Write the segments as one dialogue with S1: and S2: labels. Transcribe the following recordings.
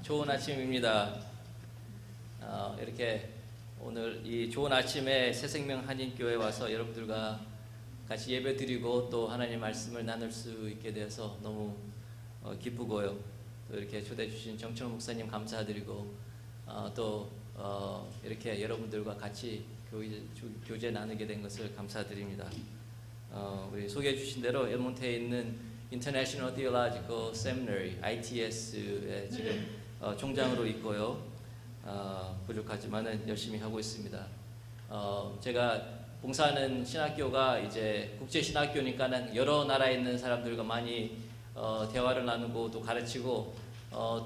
S1: 좋은 아침입니다. 이렇게 오늘 이 좋은 아침에 새생명 한인교회 와서 여러분들과 같이 예배드리고 또 하나님 말씀을 나눌 수 있게 되어서 너무 기쁘고요. 또 이렇게 초대해 주신 정철 목사님 감사드리고 또 이렇게 여러분들과 같이 교제 나누게 된 것을 감사드립니다. 우리 소개해 주신 대로 엘몬트에 있는 International Theological Seminary ITS에 지금 총장으로 있고요. 부족하지만은 열심히 하고 있습니다. 제가 봉사하는 신학교가 이제 국제 신학교니까는 여러 나라에 있는 사람들과 많이 대화를 나누고 또 가르치고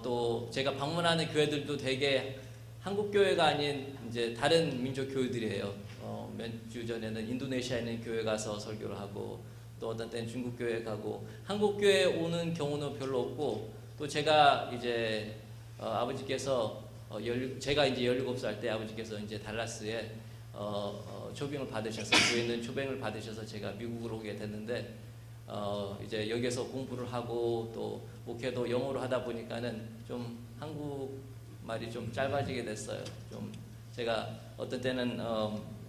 S1: 또 제가 방문하는 교회들도 되게 한국 교회가 아닌 이제 다른 민족 교회들이에요. 몇 주 전에는 인도네시아에 있는 교회 가서 설교를 하고 또 어떤 때는 중국 교회 가고 한국 교회 오는 경우는 별로 없고 또 제가 이제 아버지께서 제가 이제 17살 때 아버지께서 이제 달라스에 초빙을 받으셔서 교회 있는 초빙을 받으셔서 제가 미국으로 오게 됐는데 이제 여기서 공부를 하고 또 목회도 영어로 하다 보니까는 좀 한국 말이 좀 짧아지게 됐어요. 좀 제가 어떤 때는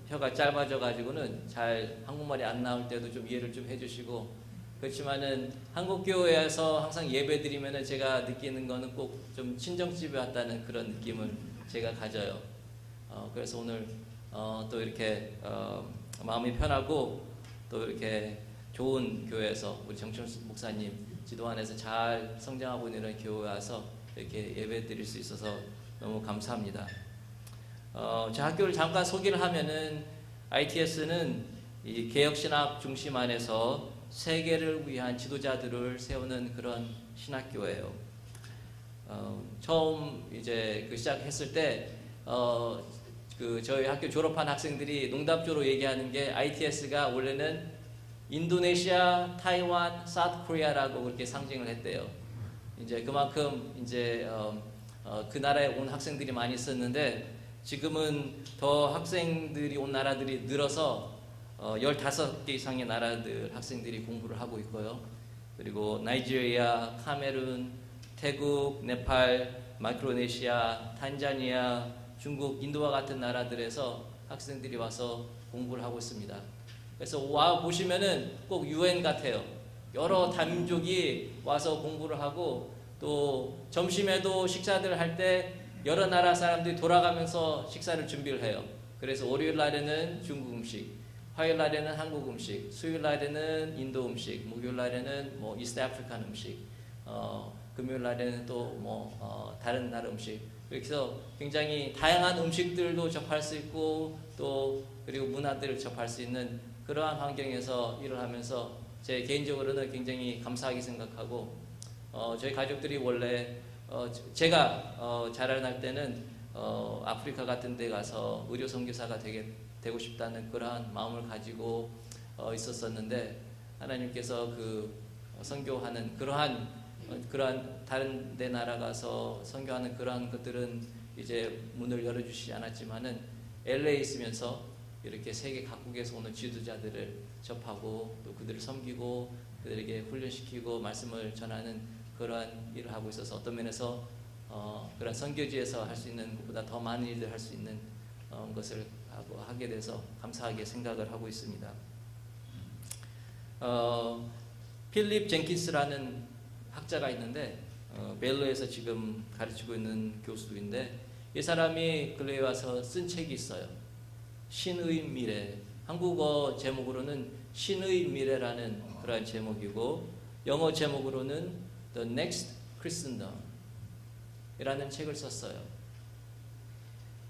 S1: 혀가 짧아져 가지고는 잘 한국말이 안 나올 때도 좀 이해를 좀 해주시고 그렇지만은 한국 교회에서 항상 예배드리면은 제가 느끼는 거는 꼭 좀 친정집에 왔다는 그런 느낌을 제가 가져요. 그래서 오늘 또 이렇게 마음이 편하고 또 이렇게 좋은 교회에서 우리 정철 목사님 지도 안에서 잘 성장하고 있는 이런 교회 와서 이렇게 예배 드릴 수 있어서 너무 감사합니다. 제 학교를 잠깐 소개를 하면은 ITS는 이 개혁신학 중심 안에서 세계를 위한 지도자들을 세우는 그런 신학교예요. 처음 이제 시작했을 때 저희 학교 졸업한 학생들이 농담조로 얘기하는 게 ITS가 원래는 인도네시아, 타이완, 사우스코리아라고 그렇게 상징을 했대요. 이제 그만큼 이제 그 나라에 온 학생들이 많이 있었는데 지금은 더 학생들이 온 나라들이 늘어서 15개 이상의 나라들 학생들이 공부를 하고 있고요. 그리고 나이지리아, 카메룬, 태국, 네팔, 마이크로네시아, 탄자니아, 중국, 인도와 같은 나라들에서 학생들이 와서 공부를 하고 있습니다. 그래서 와 보시면은 꼭 UN 같아요. 여러 다민족이 와서 공부를 하고 또 점심에도 식사들 할 때 여러 나라 사람들이 돌아가면서 식사를 준비를 해요. 그래서 월요일 날에는 중국 음식, 화요일 날에는 한국 음식, 수요일 날에는 인도 음식, 목요일 날에는 뭐 이스트 아프리칸 음식, 금요일 날에는 또 다른 나라 음식. 그렇게 해서 굉장히 다양한 음식들도 접할 수 있고 또 그리고 문화들을 접할 수 있는 그러한 환경에서 일을 하면서 제 개인적으로는 굉장히 감사하게 생각하고 저희 가족들이 원래 제가 자라날 때는 아프리카 같은 데 가서 의료 선교사가 되고 싶다는 그러한 마음을 가지고 있었었는데 하나님께서 그 선교하는 그러한 다른 데 나라 가서 선교하는 그러한 것들은 이제 문을 열어주시지 않았지만은 LA에 있으면서 이렇게 세계 각국에서 오는 지도자들을 접하고 또 그들을 섬기고 그들에게 훈련시키고 말씀을 전하는 그러한 일을 하고 있어서 어떤 면에서 그런 선교지에서 할 수 있는 것보다 더 많은 일을 할 수 있는 것을 하게 돼서 감사하게 생각을 하고 있습니다. 필립 젠킨스라는 학자가 있는데 벨로에서 지금 가르치고 있는 교수인데 이 사람이 근래에 와서 쓴 책이 있어요. 신의 미래. 한국어 제목으로는 신의 미래라는 그런 제목이고 영어 제목으로는 The Next Christendom 이라는 책을 썼어요.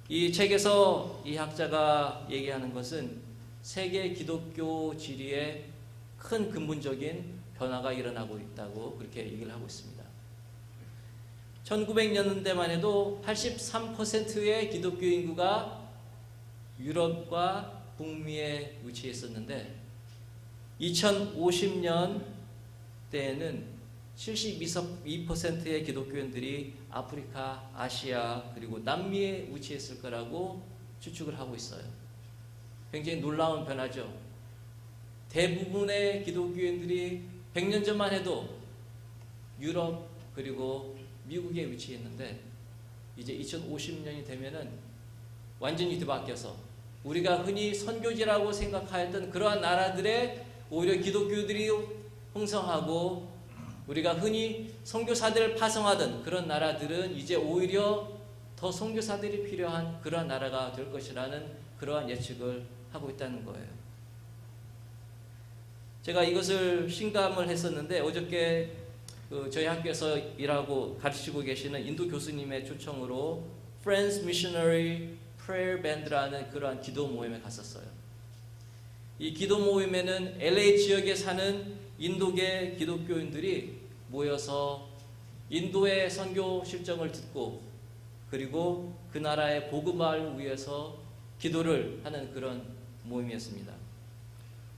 S1: 이 책에서 이 학자가 얘기하는 것은 세계 기독교 지리에 큰 근본적인 변화가 일어나고 있다고 그렇게 얘기를 하고 있습니다. 1900년대만 해도 83%의 기독교 인구가 유럽과 북미에 위치해 있었는데 2050년 때에는 72%의 기독교인들이 아프리카, 아시아 그리고 남미에 위치했을 거라고 추측을 하고 있어요. 굉장히 놀라운 변화죠. 대부분의 기독교인들이 100년 전만 해도 유럽 그리고 미국에 위치해 있는데 이제 2050년이 되면은 완전히 뒤바뀌어서 우리가 흔히 선교지라고 생각하였던 그러한 나라들의 오히려 기독교들이 흥성하고 우리가 흔히 선교사들을 파송하던 그런 나라들은 이제 오히려 더 선교사들이 필요한 그러한 나라가 될 것이라는 그러한 예측을 하고 있다는 거예요. 제가 이것을 신감을 했었는데 어저께 저희 학교에서 일하고 가르치고 계시는 인도 교수님의 초청으로 Friends Missionary Prayer Band라는 그러한 기도 모임에 갔었어요. 이 기도 모임에는 LA 지역에 사는 인도계 기독교인들이 모여서 인도의 선교 실정을 듣고 그리고 그 나라의 복음화를 위해서 기도를 하는 그런 모임이었습니다.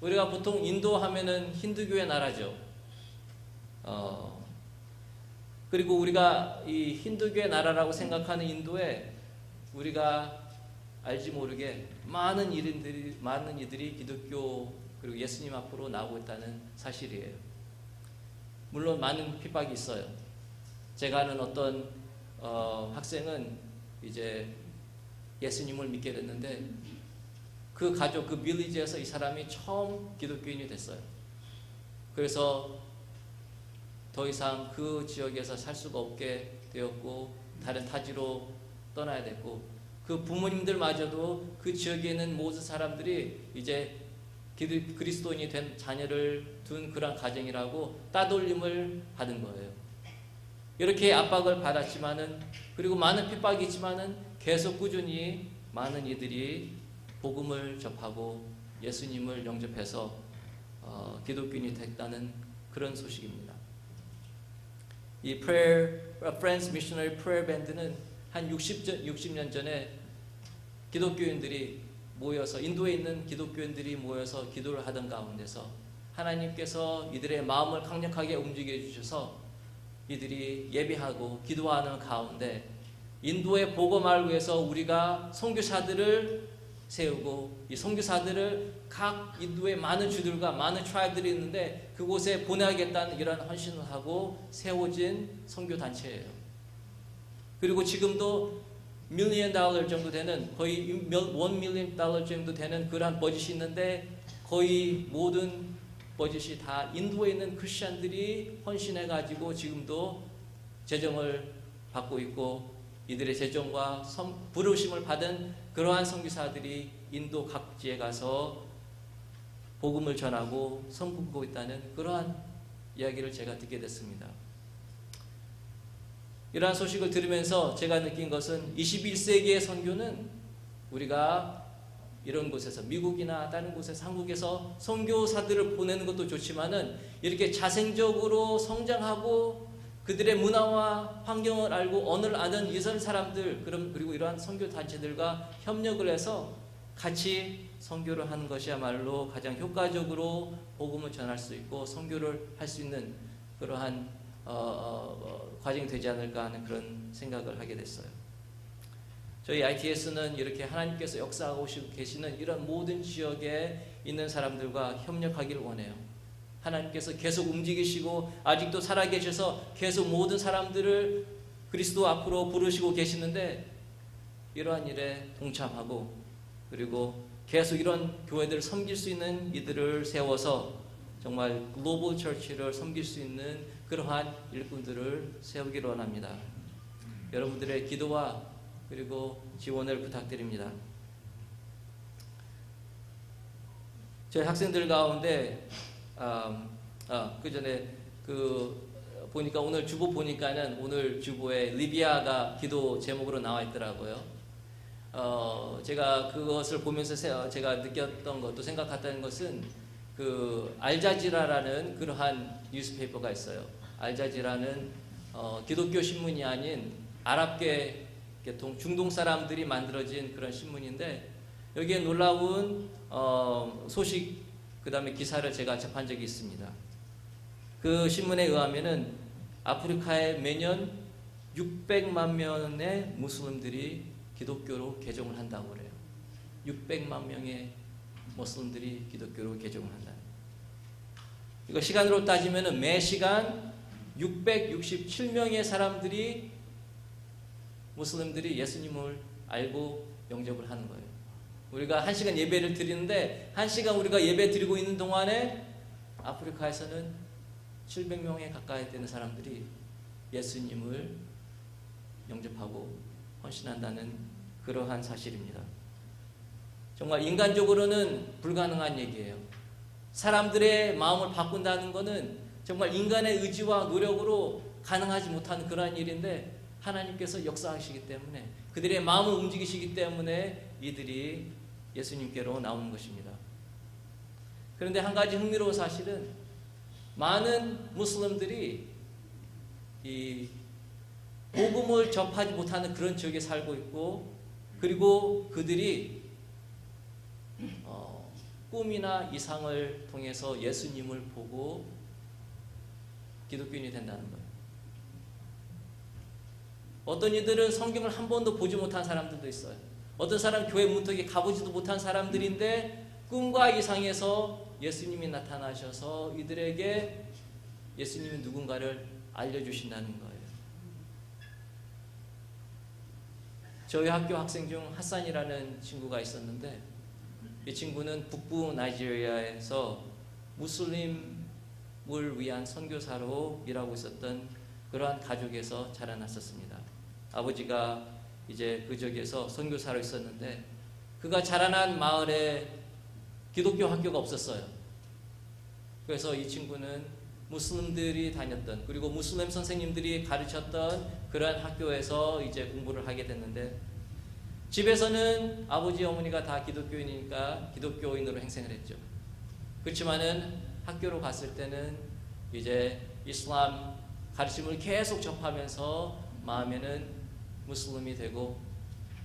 S1: 우리가 보통 인도 하면은 힌두교의 나라죠. 그리고 우리가 이 힌두교의 나라라고 생각하는 인도에 우리가 알지 모르게 많은 이들이 기독교 그리고 예수님 앞으로 나오고 있다는 사실이에요. 물론 많은 핍박이 있어요. 제가 아는 어떤 학생은 이제 예수님을 믿게 됐는데 그 가족, 그 빌리지에서 이 사람이 처음 기독교인이 됐어요. 그래서 더 이상 그 지역에서 살 수가 없게 되었고 다른 타지로 떠나야 됐고 그 부모님들마저도 그 지역에 있는 모든 사람들이 이제 그리스도인이 된 자녀를 둔 그런 가정이라고 따돌림을 받은 거예요. 이렇게 압박을 받았지만은 그리고 많은 핍박이 있지만은 계속 꾸준히 많은 이들이 복음을 접하고 예수님을 영접해서 기독교인이 됐다는 그런 소식입니다. 이 Friends Missionary Prayer Band는 한 60년 전에 기독교인들이 모여서 인도에 있는 기독교인들이 모여서 기도를 하던 가운데서 하나님께서 이들의 마음을 강력하게 움직여 주셔서 이들이 예배하고 기도하는 가운데 인도의 복음화를 위해서 우리가 선교사들을 세우고 이 선교사들을 각 인도의 많은 주들과 많은 트라이브들이 있는데 그곳에 보내야겠다는 이런 헌신을 하고 세워진 선교 단체예요. 그리고 지금도 $1 million 정도 되는 거의 $1 million 정도 되는 그러한 버짓이 있는데 거의 모든 버짓이 다 인도에 있는 크리스천들이 헌신해 가지고 지금도 재정을 받고 있고 이들의 재정과 부르심을 받은 그러한 선교사들이 인도 각지에 가서 복음을 전하고 선포하고 있다는 그러한 이야기를 제가 듣게 됐습니다. 이러한 소식을 들으면서 제가 느낀 것은 21세기의 선교는 우리가 이런 곳에서 미국이나 다른 곳에서 한국에서 선교사들을 보내는 것도 좋지만은 이렇게 자생적으로 성장하고 그들의 문화와 환경을 알고 언어를 아는 이선 사람들 그리고 이러한 선교 단체들과 협력을 해서 같이 선교를 하는 것이야말로 가장 효과적으로 복음을 전할 수 있고 선교를 할 수 있는 그러한 과정이 되지 않을까 하는 그런 생각을 하게 됐어요. 저희 ITS는 이렇게 하나님께서 역사하고 계시는 이런 모든 지역에 있는 사람들과 협력하기를 원해요. 하나님께서 계속 움직이시고 아직도 살아계셔서 계속 모든 사람들을 그리스도 앞으로 부르시고 계시는데 이러한 일에 동참하고 그리고 계속 이런 교회들을 섬길 수 있는 이들을 세워서 정말 글로벌 처치를 섬길 수 있는 그러한 일꾼들을 세우기를 원합니다. 여러분들의 기도와 그리고 지원을 부탁드립니다. 저희 학생들 가운데 그 전에 보니까 오늘 주보 보니까는 오늘 주보에 리비아가 기도 제목으로 나와 있더라고요. 제가 그것을 보면서 제가 느꼈던 것도 생각했다는 것은 그 알자지라라는 그러한 뉴스페이퍼가 있어요. 알자지라는 기독교 신문이 아닌 아랍계 중동 사람들이 만들어진 그런 신문인데 여기에 놀라운 소식 그 다음에 기사를 제가 접한 적이 있습니다. 그 신문에 의하면은 아프리카에 매년 600만 명의 무슬림들이 기독교로 개종을 한다고 그래요. 600만 명의 무슬림들이 기독교로 개종을 한다. 이거 시간으로 따지면은 매 시간 667명의 사람들이 무슬림들이 예수님을 알고 영접을 하는 거예요. 우리가 1시간 예배를 드리는데 1시간 우리가 예배 드리고 있는 동안에 아프리카에서는 700명에 가까이 되는 사람들이 예수님을 영접하고 헌신한다는 그러한 사실입니다. 정말 인간적으로는 불가능한 얘기예요. 사람들의 마음을 바꾼다는 것은 정말 인간의 의지와 노력으로 가능하지 못한 그러한 일인데 하나님께서 역사하시기 때문에 그들의 마음을 움직이시기 때문에 이들이 예수님께로 나오는 것입니다. 그런데 한 가지 흥미로운 사실은 많은 무슬림들이 이 복음을 접하지 못하는 그런 지역에 살고 있고 그리고 그들이 꿈이나 이상을 통해서 예수님을 보고 기독교인이 된다는 거예요. 어떤 이들은 성경을 한 번도 보지 못한 사람들도 있어요. 어떤 사람 교회 문턱에 가보지도 못한 사람들인데 꿈과 이상에서 예수님이 나타나셔서 이들에게 예수님이 누군가를 알려주신다는 거예요. 저희 학교 학생 중 하산이라는 친구가 있었는데 이 친구는 북부 나이지리아에서 무슬림을 위한 선교사로 일하고 있었던 그러한 가족에서 자라났었습니다. 아버지가 이제 그 지역에서 선교사로 있었는데 그가 자라난 마을에 기독교 학교가 없었어요. 그래서 이 친구는 무슬림들이 다녔던 그리고 무슬림 선생님들이 가르쳤던 그러한 학교에서 이제 공부를 하게 됐는데 집에서는 아버지 어머니가 다 기독교인이니까 기독교인으로 행생을 했죠. 그렇지만은 학교로 갔을 때는 이제 이슬람 가르침을 계속 접하면서 마음에는 무슬림이 되고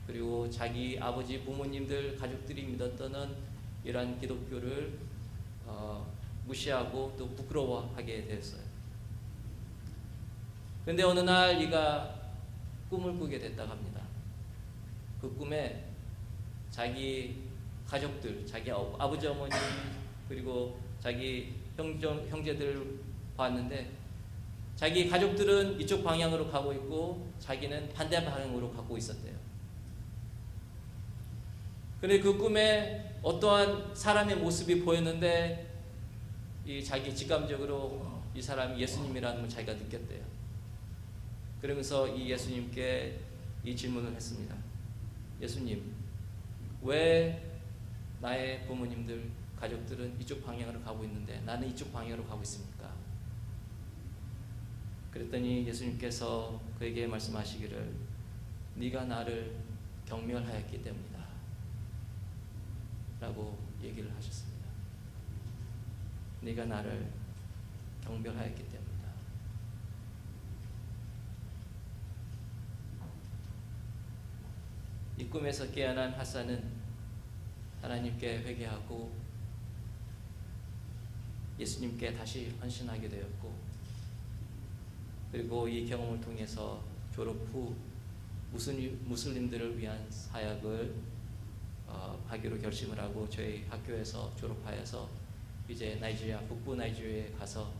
S1: 그리고 자기 아버지 부모님들 가족들이 믿었던 이러한 기독교를 무시하고 또 부끄러워하게 되었어요. 그런데 어느 날 이가 꿈을 꾸게 됐다고 합니다. 그 꿈에 자기 가족들, 자기 아버지 어머니 그리고 자기 형제들을 봤는데 자기 가족들은 이쪽 방향으로 가고 있고 자기는 반대 방향으로 가고 있었대요. 그런데 그 꿈에 어떠한 사람의 모습이 보였는데 이 자기 직감적으로 이 사람이 예수님이라는 걸 자기가 느꼈대요. 그러면서 이 예수님께 이 질문을 했습니다. 예수님, 왜 나의 부모님들, 가족들은 이쪽 방향으로 가고 있는데 나는 이쪽 방향으로 가고 있습니까? 그랬더니 예수님께서 그에게 말씀하시기를 네가 나를 경멸하였기 때문이다 라고 얘기를 하셨습니다. 네가 나를 경멸하였기 때문이다. 이 꿈에서 깨어난 하산은 하나님께 회개하고 예수님께 다시 헌신하게 되었고 그리고 이 경험을 통해서 졸업 후 무슬림들을 위한 사역을 하기로 결심을 하고 저희 학교에서 졸업하여서 이제 나이지리아 북부 나이지리아에 가서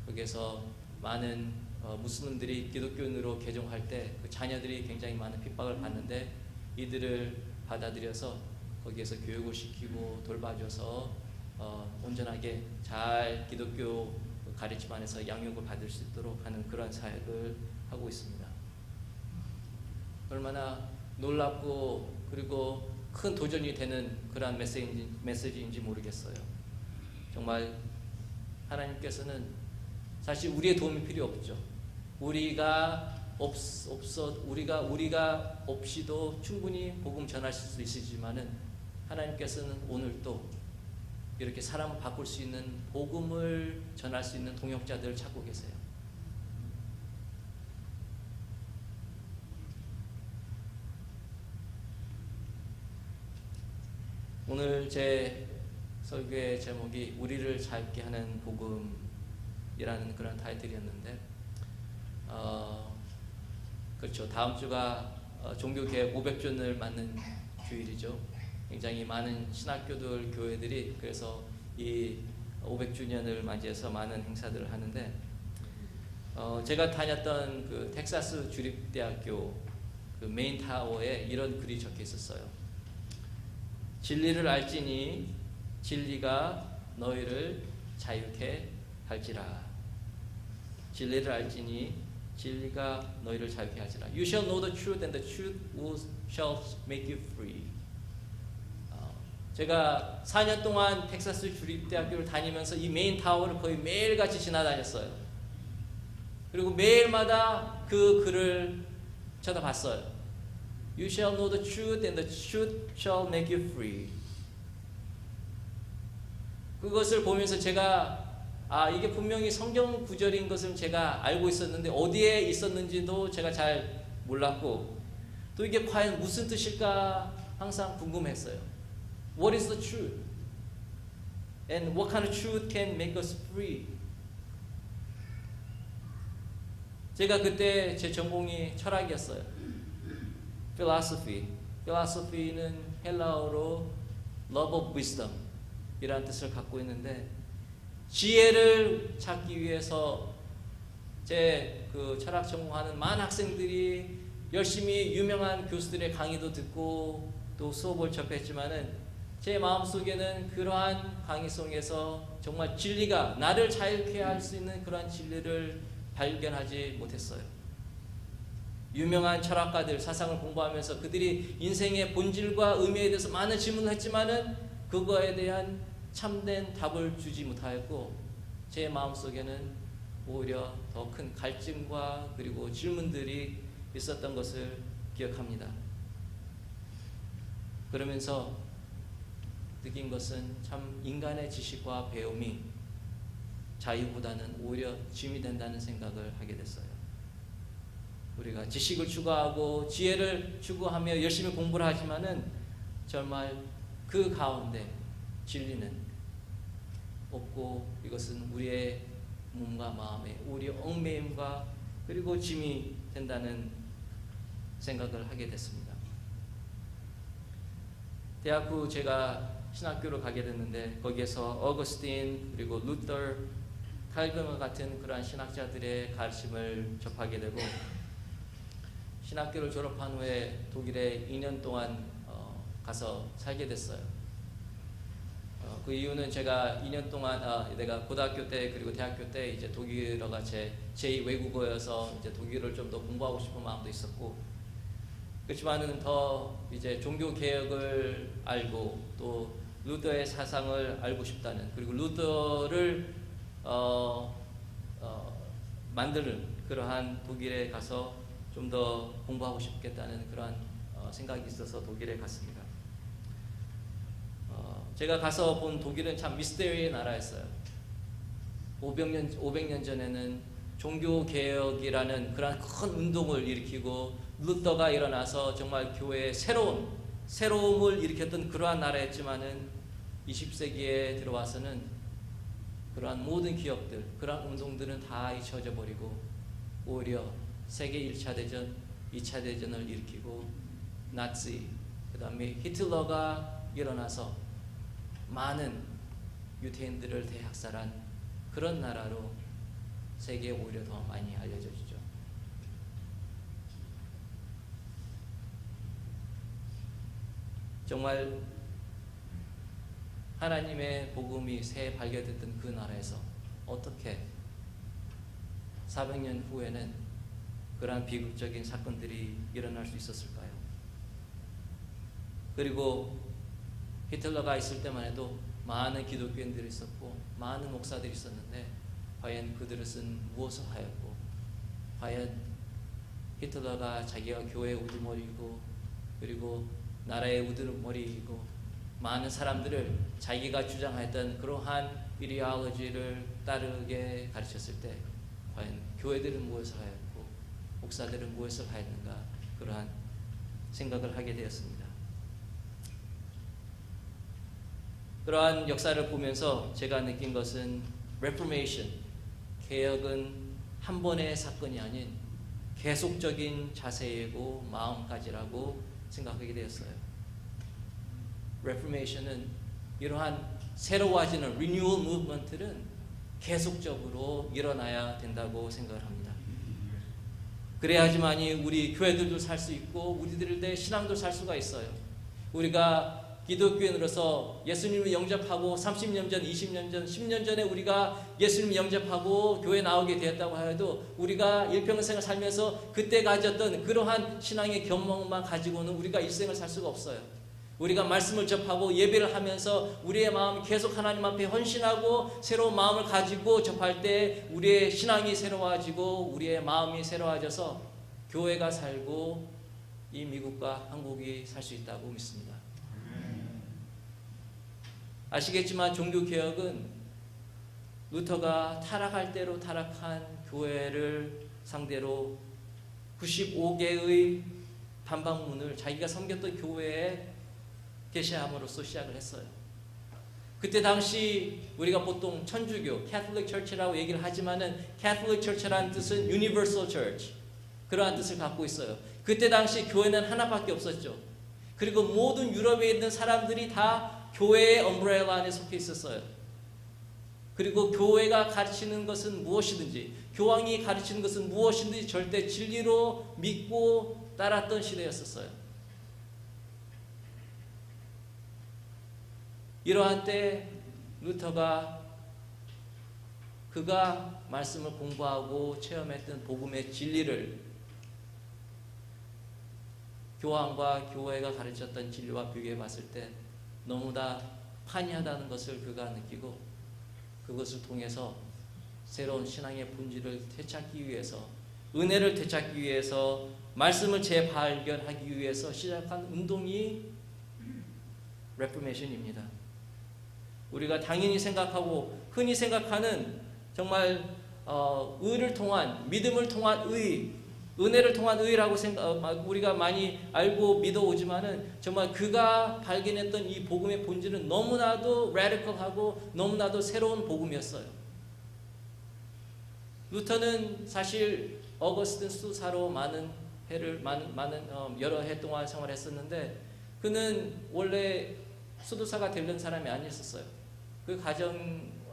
S1: 거기에서 많은 무슬림들이 기독교인으로 개종할 때 그 자녀들이 굉장히 많은 핍박을 받는데 이들을 받아들여서 거기에서 교육을 시키고 돌봐줘서 온전하게 잘 기독교 가르침 안에서 양육을 받을 수 있도록 하는 그런 사역을 하고 있습니다. 얼마나 놀랍고 그리고 큰 도전이 되는 그러한 메시지인지 모르겠어요. 정말 하나님께서는 사실 우리의 도움이 필요 없죠. 우리가 없이도 충분히 복음 전하실 수 있으지만은 하나님께서는 오늘도 이렇게 사람을 바꿀 수 있는 복음을 전할 수 있는 동역자들을 찾고 계세요. 오늘 제 설교의 제목이 우리를 살게 하는 복음이라는 그런 타이틀이었는데 그렇죠. 다음 주가 종교개혁 500주년을 맞는 주일이죠. 굉장히 많은 신학교들, 교회들이 그래서 이 500주년을 맞이해서 많은 행사들을 하는데 제가 다녔던 그 텍사스 주립대학교 그 메인 타워에 이런 글이 적혀 있었어요. 진리를 알지니 진리가 너희를 자유케 할지라. 진리를 알지니 진리가 너희를 자유케 할지라. You shall know the truth and the truth shall make you free. 제가 4년 동안 텍사스 주립대학교를 다니면서 이 메인 타워를 거의 매일같이 지나다녔어요. 그리고 매일마다 그 글을 쳐다봤어요. You shall know the truth and the truth shall make you free. 그것을 보면서 제가 이게 분명히 성경 구절인 것을 제가 알고 있었는데 어디에 있었는지도 제가 잘 몰랐고 또 이게 과연 무슨 뜻일까 항상 궁금했어요. What is the truth? And what kind of truth can make us free? 제가 그때 제 전공이 철학이었어요. Philosophy. Philosophy는 헬라어로 love of wisdom 이라는 뜻을 갖고 있는데 지혜를 찾기 위해서 제 그 철학 전공하는 많은 학생들이 열심히 유명한 교수들의 강의도 듣고 또 수업을 접했지만은 제 마음속에는 그러한 강의 속에서 정말 진리가 나를 자유케 할 수 있는 그러한 진리를 발견하지 못했어요. 유명한 철학가들 사상을 공부하면서 그들이 인생의 본질과 의미에 대해서 많은 질문을 했지만은 그거에 대한 참된 답을 주지 못하였고 제 마음속에는 오히려 더 큰 갈증과 그리고 질문들이 있었던 것을 기억합니다. 그러면서 느낀 것은 참 인간의 지식과 배움이 자유보다는 오히려 짐이 된다는 생각을 하게 됐어요. 우리가 지식을 추구하고 지혜를 추구하며 열심히 공부를 하지만은 정말 그 가운데 진리는 없고 이것은 우리의 몸과 마음에 우리의 얽매임과 그리고 짐이 된다는 생각을 하게 됐습니다. 대학 후 제가 신학교로 가게 됐는데 거기에서 어거스틴 그리고 루터, 칼빈과 같은 그러한 신학자들의 가르침을 접하게 되고 신학교를 졸업한 후에 독일에 2년 동안 가서 살게 됐어요. 그 이유는 제가 2년 동안 내가 고등학교 때 그리고 대학교 때 이제 독일어가 제 제2 외국어여서 이제 독일어를 좀 더 공부하고 싶은 마음도 있었고 그렇지만은 더 이제 종교 개혁을 알고 또 루터의 사상을 알고 싶다는 그리고 루터를 만드는 그러한 독일에 가서 좀 더 공부하고 싶겠다는 그러한 생각이 있어서 독일에 갔습니다. 제가 가서 본 독일은 참 미스테리의 나라였어요. 500년 전에는 종교개혁이라는 그런 큰 운동을 일으키고 루터가 일어나서 정말 교회에 새로움을 일으켰던 그러한 나라였지만은 20세기에 들어와서는 그러한 모든 기업들, 그러한 운동들은 다 잊혀져 버리고 오히려 세계 1차 대전, 2차 대전을 일으키고 나치, 그 다음에 히틀러가 일어나서 많은 유태인들을 대학살한 그런 나라로 세계에 오히려 더 많이 알려져지죠. 정말 하나님의 복음이 새 발견됐던 그 나라에서 어떻게 400년 후에는 그러한 비극적인 사건들이 일어날 수 있었을까요? 그리고 히틀러가 있을 때만 해도 많은 기독교인들이 있었고 많은 목사들이 있었는데 과연 그들은 무엇을 하였고 과연 히틀러가 자기가 교회의 우두머리이고 그리고 나라의 우두머리이고 많은 사람들을 자기가 주장했던 그러한 이데올로지를 따르게 가르쳤을 때 과연 교회들은 무엇을 하였고 목사들은 무엇을 하였는가 그러한 생각을 하게 되었습니다. 그러한 역사를 보면서 제가 느낀 것은 Reformation, 개혁은 한 번의 사건이 아닌 계속적인 자세이고 마음가짐이라고 생각하게 되었어요. Reformation은 이러한 새로워지는 Renewal Movement는 계속적으로 일어나야 된다고 생각을 합니다. 그래야지만이 우리 교회들도 살 수 있고 우리들의 신앙도 살 수가 있어요. 우리가 기독교인으로서 예수님을 영접하고 30년 전, 20년 전, 10년 전에 우리가 예수님을 영접하고 교회 나오게 되었다고 해도 우리가 일평생을 살면서 그때 가졌던 그러한 신앙의 경험만 가지고는 우리가 일생을 살 수가 없어요. 우리가 말씀을 접하고 예배를 하면서 우리의 마음이 계속 하나님 앞에 헌신하고 새로운 마음을 가지고 접할 때 우리의 신앙이 새로워지고 우리의 마음이 새로워져서 교회가 살고 이 미국과 한국이 살 수 있다고 믿습니다. 아시겠지만 종교개혁은 루터가 타락할 대로 타락한 교회를 상대로 95개의 반박문을 자기가 섬겼던 교회에 게시함으로써 시작을 했어요. 그때 당시 우리가 보통 천주교, Catholic Church라고 얘기를 하지만은 Catholic Church라는 뜻은 Universal Church, 그러한 뜻을 갖고 있어요. 그때 당시 교회는 하나밖에 없었죠. 그리고 모든 유럽에 있는 사람들이 다 교회의 엄브렐라 안에 속해 있었어요. 그리고 교회가 가르치는 것은 무엇이든지, 교황이 가르치는 것은 무엇이든지 절대 진리로 믿고 따랐던 시대였었어요. 이러한 때 루터가 그가 말씀을 공부하고 체험했던 복음의 진리를 교황과 교회가 가르쳤던 진리와 비교해 봤을 때 너무나 판이하다는 것을 그가 느끼고 그것을 통해서 새로운 신앙의 본질을 되찾기 위해서, 은혜를 되찾기 위해서, 말씀을 재발견하기 위해서 시작한 운동이 레포메이션입니다. 우리가 당연히 생각하고 흔히 생각하는 정말 의를 통한, 믿음을 통한 의, 은혜를 통한 의라고 우리가 많이 알고 믿어오지만은 정말 그가 발견했던 이 복음의 본질은 너무나도 라디컬하고 너무나도 새로운 복음이었어요. 루터는 사실 어거스틴 수도사로 여러 해 동안 생활했었는데 그는 원래 수도사가 되려는 사람이 아니었어요. 그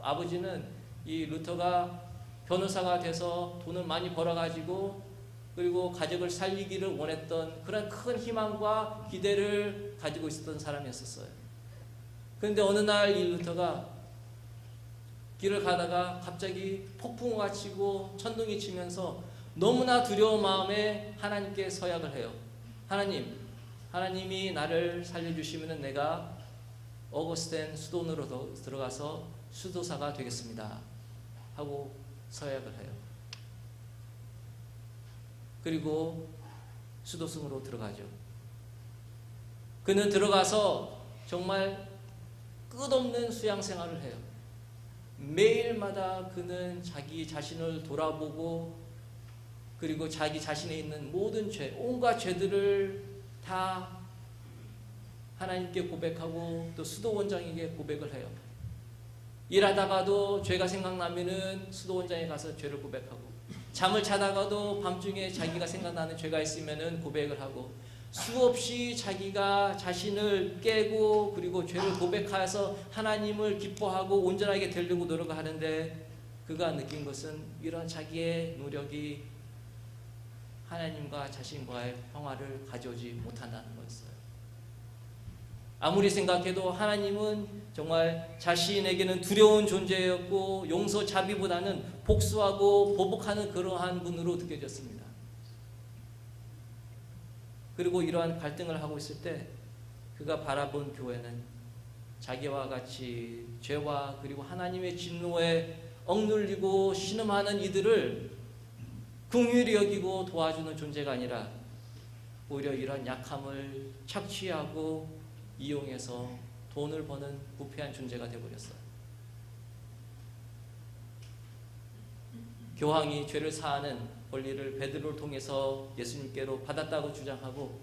S1: 아버지는 이 루터가 변호사가 돼서 돈을 많이 벌어가지고 그리고 가족을 살리기를 원했던 그런 큰 희망과 기대를 가지고 있었던 사람이었어요. 그런데 어느 날 이 루터가 길을 가다가 갑자기 폭풍우가 치고 천둥이 치면서 너무나 두려운 마음에 하나님께 서약을 해요. 하나님이 나를 살려주시면 내가 어거스틴 수도원으로 들어가서 수도사가 되겠습니다 하고 서약을 해요. 그리고 수도승으로 들어가죠. 그는 들어가서 정말 끝없는 수양 생활을 해요. 매일마다 그는 자기 자신을 돌아보고 그리고 자기 자신에 있는 모든 죄, 온갖 죄들을 다 하나님께 고백하고 또 수도원장에게 고백을 해요. 일하다가도 죄가 생각나면은 수도원장에 가서 죄를 고백하고 잠을 자다가도 밤중에 자기가 생각나는 죄가 있으면은 고백을 하고 수없이 자기가 자신을 깨고 그리고 죄를 고백하여서 하나님을 기뻐하고 온전하게 되려고 노력을 하는데 그가 느낀 것은 이런 자기의 노력이 하나님과 자신과의 평화를 가져오지 못한다는 거였어요. 아무리 생각해도 하나님은 정말 자신에게는 두려운 존재였고 용서 자비보다는 복수하고 보복하는 그러한 분으로 느껴졌습니다. 그리고 이러한 갈등을 하고 있을 때 그가 바라본 교회는 자기와 같이 죄와 그리고 하나님의 진노에 억눌리고 신음하는 이들을 긍휼히 여기고 도와주는 존재가 아니라 오히려 이런 약함을 착취하고 이용해서 돈을 버는 부패한 존재가 되어버렸어요. 교황이 죄를 사하는 권리를 베드로를 통해서 예수님께로 받았다고 주장하고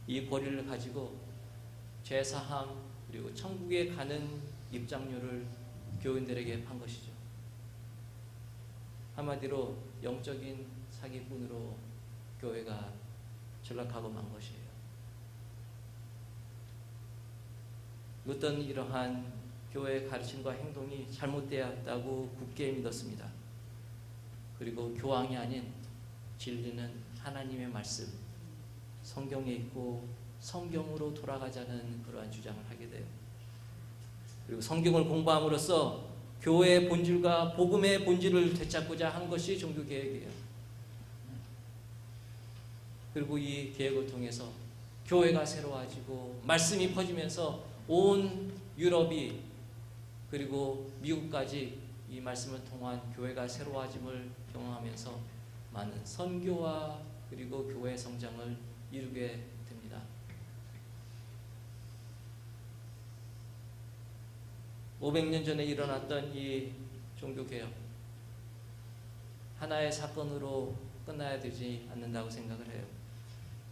S1: 이 권리를 가지고 죄사함 그리고 천국에 가는 입장료를 교인들에게 판 것이죠. 한마디로 영적인 사기꾼으로 교회가 전락하고 만 것이에요. 어떤 이러한 교회의 가르침과 행동이 잘못되었다고 굳게 믿었습니다. 그리고 교황이 아닌 진리는 하나님의 말씀, 성경에 있고 성경으로 돌아가자는 그러한 주장을 하게 돼요. 그리고 성경을 공부함으로써 교회의 본질과 복음의 본질을 되찾고자 한 것이 종교개혁이에요. 그리고 이 개혁을 통해서 교회가 새로워지고 말씀이 퍼지면서 온 유럽이 그리고 미국까지 이 말씀을 통한 교회가 새로워짐을 경험하면서 많은 선교와 그리고 교회 성장을 이루게 됩니다. 500년 전에 일어났던 이 종교개혁, 하나의 사건으로 끝나야 되지 않는다고 생각을 해요.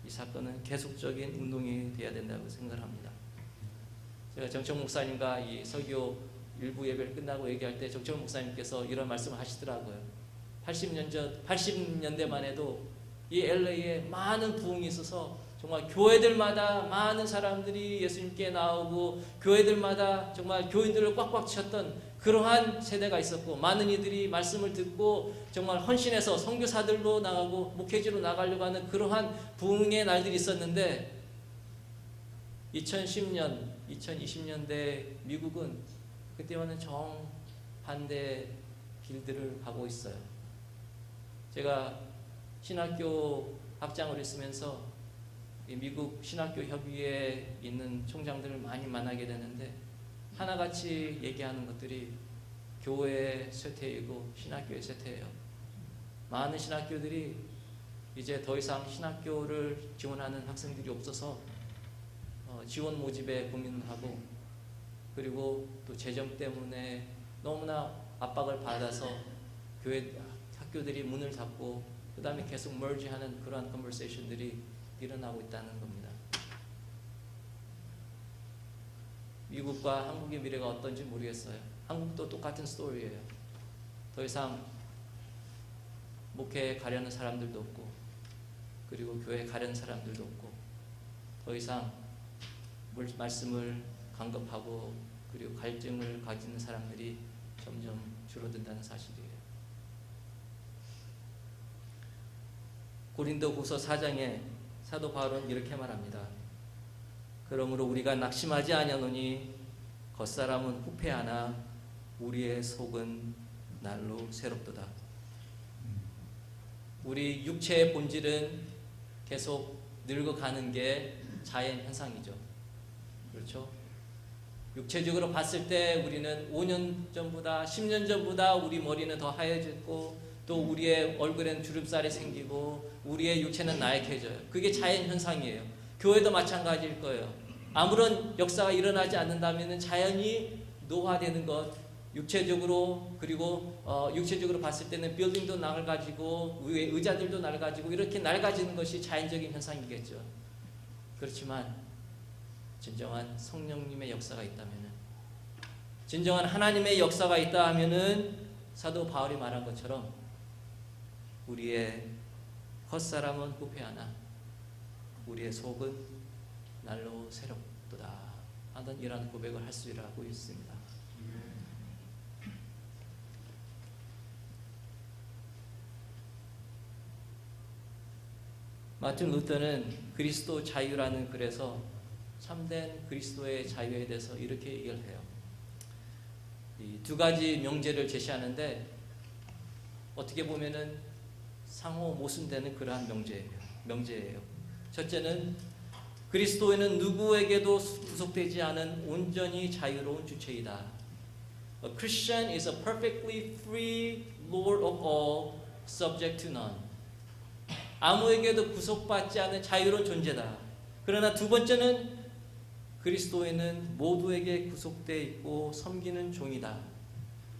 S1: 이 사건은 계속적인 운동이 되어야 된다고 생각을 합니다. 제가 정청 목사님과 이 설교 일부 예배를 끝나고 얘기할 때 정청 목사님께서 이런 말씀을 하시더라고요. 80년대만 해도 이 LA에 많은 부흥이 있어서 정말 교회들마다 많은 사람들이 예수님께 나오고 교회들마다 정말 교인들을 꽉꽉 찼던 그러한 세대가 있었고 많은 이들이 말씀을 듣고 정말 헌신해서 선교사들로 나가고 목회지로 나가려고 하는 그러한 부흥의 날들이 있었는데 2010년, 2020년대 미국은 그때와는 정반대 길들을 가고 있어요. 제가 신학교 학장으로 있으면서 미국 신학교 협의회에 있는 총장들을 많이 만나게 되는데 하나같이 얘기하는 것들이 교회의 쇠퇴이고 신학교의 쇠퇴예요. 많은 신학교들이 이제 더 이상 신학교를 지원하는 학생들이 없어서 지원 모집에 고민을 하고 그리고 또 재정 때문에 너무나 압박을 받아서 학교들이 문을 닫고 그 다음에 계속 merge하는 그러한 conversation들이 일어나고 있다는 겁니다. 미국과 한국의 미래가 어떤지 모르겠어요. 한국도 똑같은 스토리예요. 더 이상 목회에 가려는 사람들도 없고 그리고 교회에 가려는 사람들도 없고 더 이상 말씀을 강급하고 그리고 갈증을 가지는 사람들이 점점 줄어든다는 사실이에요. 고린도후서 4장에 사도 바울은 이렇게 말합니다. 그러므로 우리가 낙심하지 아니하노니 겉사람은 후패하나 우리의 속은 날로 새롭도다. 우리 육체의 본질은 계속 늙어가는 게 자연 현상이죠. 그렇죠? 육체적으로 봤을 때 우리는 5년 전보다 10년 전보다 우리 머리는 더 하얘졌고 또 우리의 얼굴에는 주름살이 생기고 우리의 육체는 나약해져요. 그게 자연 현상이에요. 교회도 마찬가지일 거예요. 아무런 역사가 일어나지 않는다면 자연히 노화되는 것, 육체적으로 그리고 육체적으로 봤을 때는 빌딩도 낡아지고 의자들도 낡아지고 이렇게 낡아지는 것이 자연적인 현상이겠죠. 그렇지만 진정한 성령님의 역사가 있다면, 진정한 하나님의 역사가 있다 하면은 사도 바울이 말한 것처럼 우리의 겉사람은 후패하나 우리의 속은 날로 새롭도다 하는 이러한 고백을 할 수 있습니다. 마틴 루터는 그리스도 자유라는 글에서 참된 그리스도의 자유에 대해서 이렇게 얘기를 해요. 이 두 가지 명제를 제시하는데 어떻게 보면은 상호 모순되는 그러한 명제예요. 첫째는 그리스도에는 누구에게도 구속되지 않은 온전히 자유로운 주체이다. A Christian is a perfectly free Lord of all, subject to none. 아무에게도 구속받지 않은 자유로운 존재다. 그러나 두 번째는 그리스도에는 모두에게 구속되어 있고 섬기는 종이다.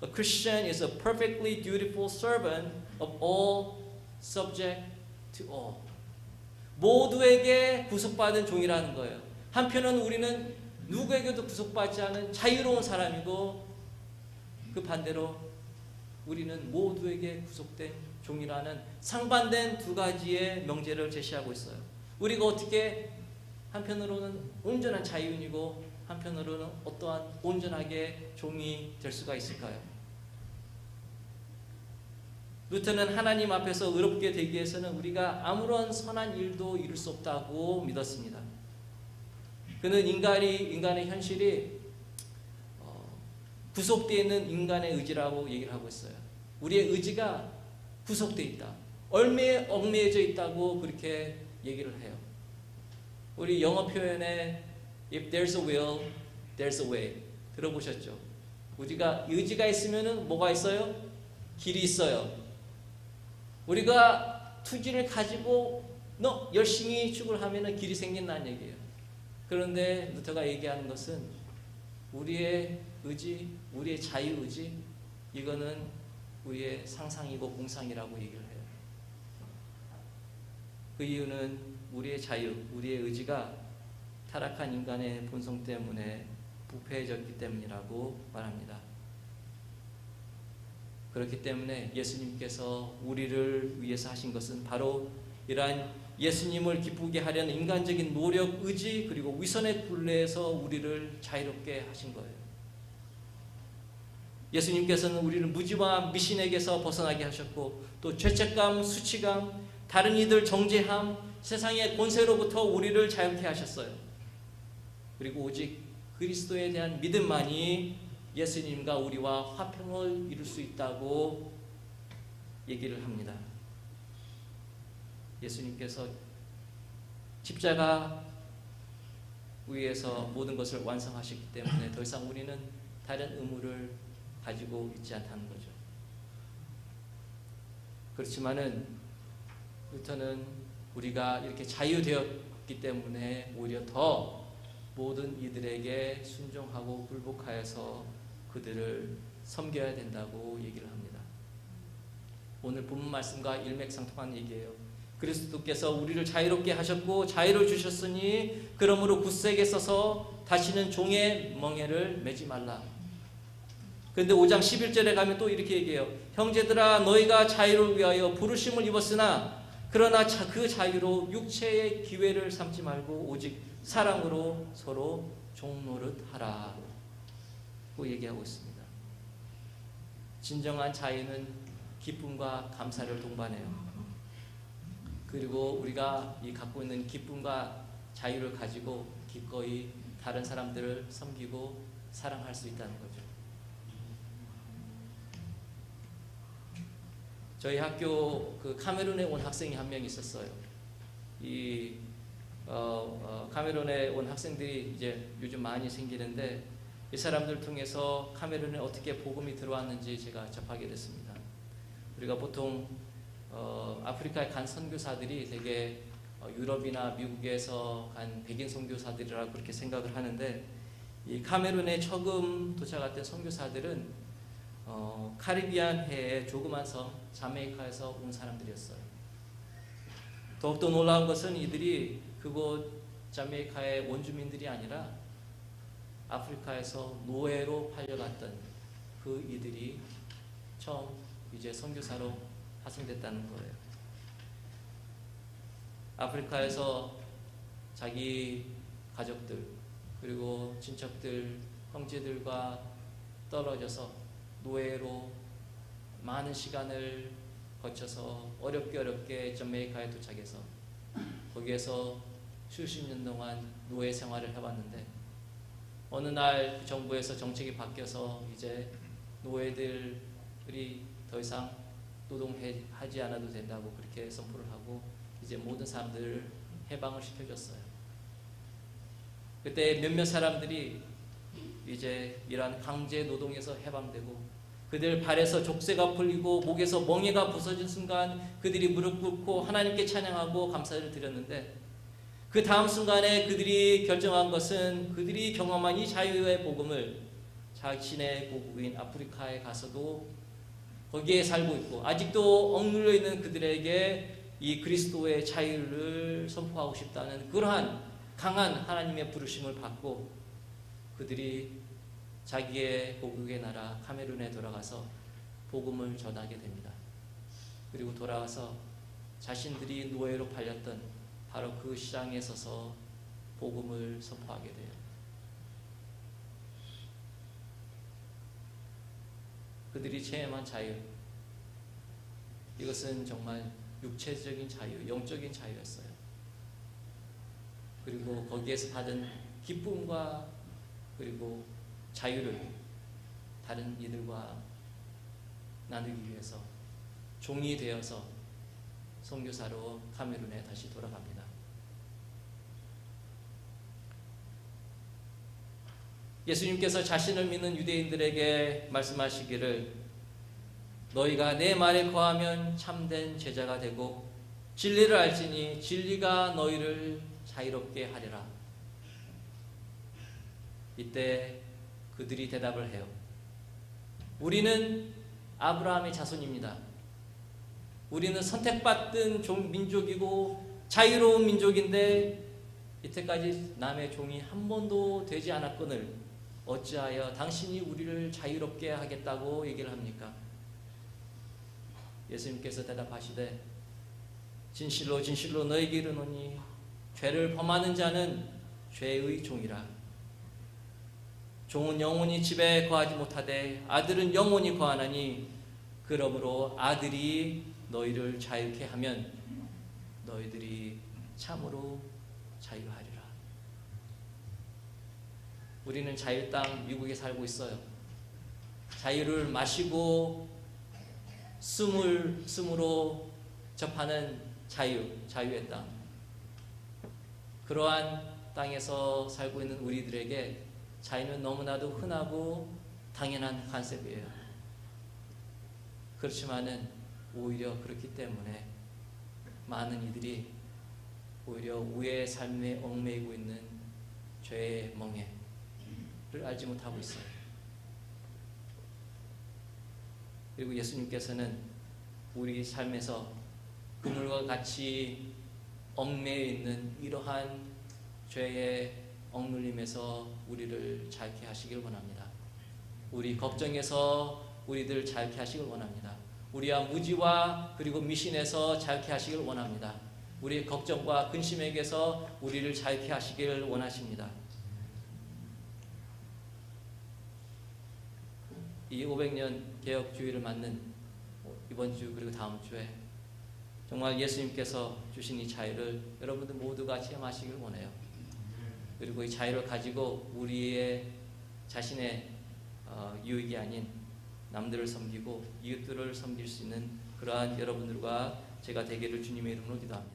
S1: A Christian is a perfectly dutiful servant of all, subject to all. 모두에게 구속받은 종이라는 거예요. 한편은 우리는 누구에게도 구속받지 않은 자유로운 사람이고 그 반대로 우리는 모두에게 구속된 종이라는 상반된 두 가지의 명제를 제시하고 있어요. 우리가 어떻게 한편으로는 온전한 자유인이고 한편으로는 어떠한 온전하게 종이 될 수가 있을까요? 루터는 하나님 앞에서 의롭게 되기 위해서는 우리가 아무런 선한 일도 이룰 수 없다고 믿었습니다. 그는 인간의 현실이 구속되어 있는 인간의 의지라고 얘기를 하고 있어요. 우리의 의지가 구속되어 있다. 얽매여져 있다고 그렇게 얘기를 해요. 우리 영어 표현에 If there's a will, there's a way. 들어보셨죠? 우리가 의지가 있으면 뭐가 있어요? 길이 있어요. 우리가 투지를 가지고 열심히 축을 하면 길이 생긴다는 얘기예요. 그런데 루터가 얘기하는 것은 우리의 의지, 우리의 자유의지, 이거는 우리의 상상이고 공상이라고 얘기를 해요. 그 이유는 우리의 자유, 우리의 의지가 타락한 인간의 본성 때문에 부패해졌기 때문이라고 말합니다. 그렇기 때문에 예수님께서 우리를 위해서 하신 것은 바로 이러한 예수님을 기쁘게 하려는 인간적인 노력, 의지, 그리고 위선의 굴레에서 우리를 자유롭게 하신 거예요. 예수님께서는 우리를 무지와 미신에게서 벗어나게 하셨고, 또 죄책감, 수치감, 다른 이들 정죄함, 세상의 권세로부터 우리를 자유케 하셨어요. 그리고 오직 그리스도에 대한 믿음만이 예수님과 우리와 화평을 이룰 수 있다고 얘기를 합니다. 예수님께서 십자가 위에서 모든 것을 완성하셨기 때문에 더 이상 우리는 다른 의무를 가지고 있지 않다는 거죠. 그렇지만은 루터는 우리가 이렇게 자유되었기 때문에 오히려 더 모든 이들에게 순종하고 굴복하여서 그들을 섬겨야 된다고 얘기를 합니다. 오늘 본문 말씀과 일맥상통한 얘기예요. 그리스도께서 우리를 자유롭게 하셨고 자유를 주셨으니 그러므로 굳세게 서서 다시는 종의 멍에를 매지 말라. 그런데 5장 11절에 가면 또 이렇게 얘기해요. 형제들아 너희가 자유를 위하여 부르심을 입었으나 그러나 그 자유로 육체의 기회를 삼지 말고 오직 사랑으로 서로 종노릇하라 고 얘기하고 있습니다. 진정한 자유는 기쁨과 감사를 동반해요. 그리고 우리가 이 갖고 있는 기쁨과 자유를 가지고 기꺼이 다른 사람들을 섬기고 사랑할 수 있다는 거죠. 저희 학교 그 카메룬에 온 학생이 한 명 있었어요. 이 카메룬에 온 학생들이 이제 요즘 많이 생기는데 이 사람들 통해서 카메룬에 어떻게 복음이 들어왔는지 제가 접하게 됐습니다. 우리가 보통 아프리카에 간 선교사들이 되게 유럽이나 미국에서 간 백인 선교사들이라고 그렇게 생각을 하는데 이 카메룬에 처음 도착했던 선교사들은 카리비안 해의 조그만 섬 자메이카에서 온 사람들이었어요. 더욱더 놀라운 것은 이들이 그곳 자메이카의 원주민들이 아니라 아프리카에서 노예로 팔려갔던 그 이들이 처음 이제 선교사로 파송됐다는 거예요. 아프리카에서 자기 가족들 그리고 친척들, 형제들과 떨어져서 노예로 많은 시간을 거쳐서 어렵게 자메이카에 도착해서 거기에서 수십 년 동안 노예 생활을 해왔는데 어느 날 정부에서 정책이 바뀌어서 이제 노예들이 더 이상 노동하지 않아도 된다고 그렇게 선포를 하고 이제 모든 사람들을 해방을 시켜줬어요. 그때 몇몇 사람들이 이제 이러한 강제 노동에서 해방되고 그들 발에서 족쇄가 풀리고 목에서 멍에가 부서진 순간 그들이 무릎 꿇고 하나님께 찬양하고 감사를 드렸는데 그 다음 순간에 그들이 결정한 것은 그들이 경험한 이 자유의 복음을 자신의 고국인 아프리카에 가서도 거기에 살고 있고 아직도 억눌려 있는 그들에게 이 그리스도의 자유를 선포하고 싶다는 그러한 강한 하나님의 부르심을 받고 그들이 자기의 고국의 나라 카메룬에 돌아가서 복음을 전하게 됩니다. 그리고 돌아와서 자신들이 노예로 팔렸던 바로 그 시장에 서서 복음을 선포하게 돼요. 그들이 체험한 자유, 이것은 정말 육체적인 자유, 영적인 자유였어요. 그리고 거기에서 받은 기쁨과 그리고 자유를 다른 이들과 나누기 위해서 종이 되어서 선교사로 카메룬에 다시 돌아갑니다. 예수님께서 자신을 믿는 유대인들에게 말씀하시기를 너희가 내 말에 거하면 참된 제자가 되고 진리를 알지니 진리가 너희를 자유롭게 하리라. 이때 그들이 대답을 해요. 우리는 아브라함의 자손입니다. 우리는 선택받은 민족이고 자유로운 민족인데 이때까지 남의 종이 한 번도 되지 않았거늘 어찌하여 당신이 우리를 자유롭게 하겠다고 얘기를 합니까? 예수님께서 대답하시되 진실로 진실로 너희에게 이르노니 죄를 범하는 자는 죄의 종이라. 종은 영원히 집에 거하지 못하되 아들은 영원히 거하나니 그러므로 아들이 너희를 자유케 하면 너희들이 참으로 자유하리라. 우리는 자유 땅 미국에 살고 있어요. 자유를 마시고 숨으로 접하는 자유의 땅. 그러한 땅에서 살고 있는 우리들에게 자유는 너무나도 흔하고 당연한 컨셉이에요. 그렇지만은 오히려 그렇기 때문에 많은 이들이 오히려 우의 삶에 얽매이고 있는 죄의 멍에를 알지 못하고 있어요. 그리고 예수님께서는 우리 삶에서 그물과 같이 얽매여 있는 이러한 죄의 억눌림에서 우리를 자유케 하시길 원합니다. 우리 걱정에서 우리들 자유케 하시길 원합니다. 우리와 무지와 그리고 미신에서 자유케 하시길 원합니다. 우리의 걱정과 근심에게서 우리를 자유케 하시길 원하십니다. 이 500년 개혁주의를 맞는 이번 주 그리고 다음 주에 정말 예수님께서 주신 이 자유를 여러분들 모두가 체험하시길 원해요. 그리고 이 자유를 가지고 우리의 자신의 유익이 아닌 남들을 섬기고 이웃들을 섬길 수 있는 그러한 여러분들과 제가 되기를 주님의 이름으로 기도합니다.